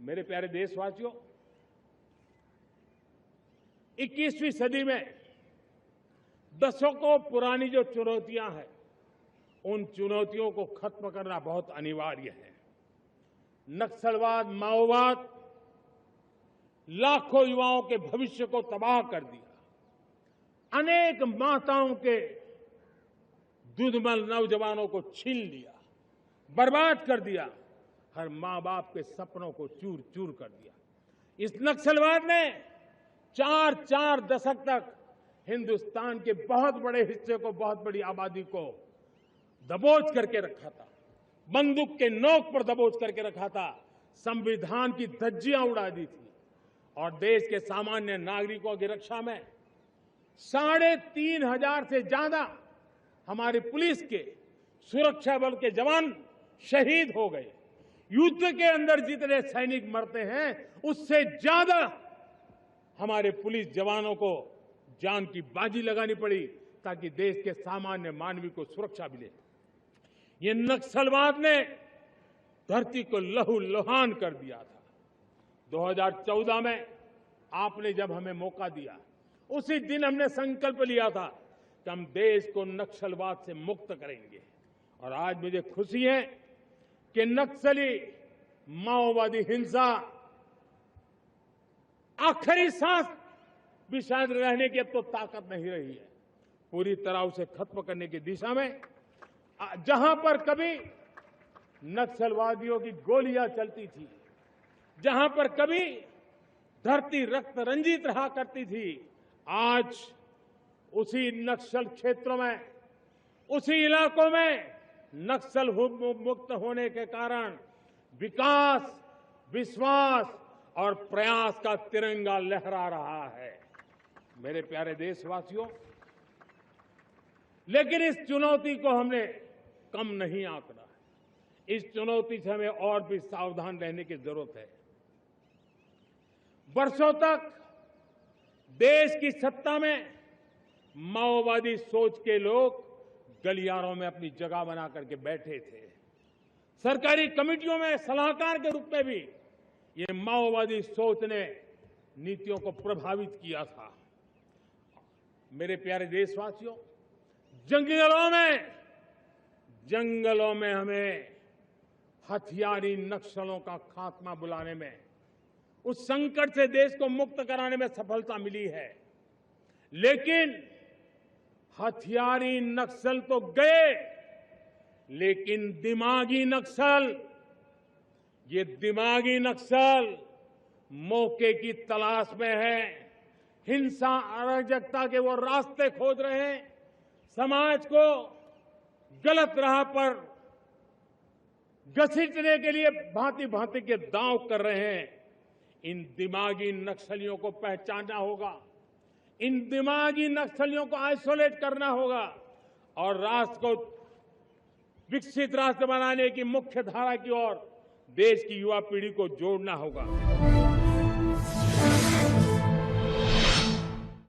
मेरे प्यारे देशवासियों, 21वीं सदी में दशकों पुरानी जो चुनौतियां हैं, उन चुनौतियों को खत्म करना बहुत अनिवार्य है। नक्सलवाद, माओवाद लाखों युवाओं के भविष्य को तबाह कर दिया, अनेक माताओं के दुधमल नौजवानों को छीन लिया, बर्बाद कर दिया, हर मां बाप के सपनों को चूर चूर कर दिया। इस नक्सलवाद ने 4 दशक तक हिंदुस्तान के बहुत बड़े हिस्से को, बहुत बड़ी आबादी को दबोच करके रखा था, बंदूक के नोक पर दबोच करके रखा था, संविधान की धज्जियां उड़ा दी थी और देश के सामान्य नागरिकों की रक्षा में 3,500 से ज्यादा हमारी पुलिस के, सुरक्षा बल के जवान शहीद हो गए। युद्ध के अंदर जितने सैनिक मरते हैं, उससे ज्यादा हमारे पुलिस जवानों को जान की बाजी लगानी पड़ी ताकि देश के सामान्य मानवी को सुरक्षा मिले। ये नक्सलवाद ने धरती को लहूलुहान कर दिया था। 2014 में आपने जब हमें मौका दिया, उसी दिन हमने संकल्प लिया था कि हम देश को नक्सलवाद से मुक्त करेंगे। और आज मुझे खुशी है कि नक्सली माओवादी हिंसा आखिरी सांस भी शायद रहने की अब तो ताकत नहीं रही है। पूरी तरह उसे खत्म करने की दिशा में जहां पर कभी नक्सलवादियों की गोलियां चलती थी, जहां पर कभी धरती रक्त रंजित रहा करती थी, आज उसी नक्सल क्षेत्रों में, उसी इलाकों में नक्सल मुक्त होने के कारण विकास, विश्वास और प्रयास का तिरंगा लहरा रहा है। मेरे प्यारे देशवासियों, लेकिन इस चुनौती को हमने कम नहीं आंकना है। इस चुनौती से हमें और भी सावधान रहने की जरूरत है। वर्षों तक देश की सत्ता में माओवादी सोच के लोग गलियारों में अपनी जगह बना करके बैठे थे। सरकारी कमेटियों में सलाहकार के रूप में भी ये माओवादी सोच ने नीतियों को प्रभावित किया था। मेरे प्यारे देशवासियों, जंगलों में हमें हथियारी नक्सलों का खात्मा बुलाने में, उस संकट से देश को मुक्त कराने में सफलता मिली है। लेकिन हथियारी नक्सल तो गए, लेकिन दिमागी नक्सल, ये दिमागी नक्सल मौके की तलाश में है, हिंसा, अराजकता के वो रास्ते खोज रहे हैं, समाज को गलत राह पर घसीटने के लिए भांति भांति के दांव कर रहे हैं। इन दिमागी नक्सलियों को पहचानना होगा, इन दिमागी नक्सलियों को आइसोलेट करना होगा और राष्ट्र को विकसित राष्ट्र बनाने की मुख्य धारा की ओर देश की युवा पीढ़ी को जोड़ना होगा।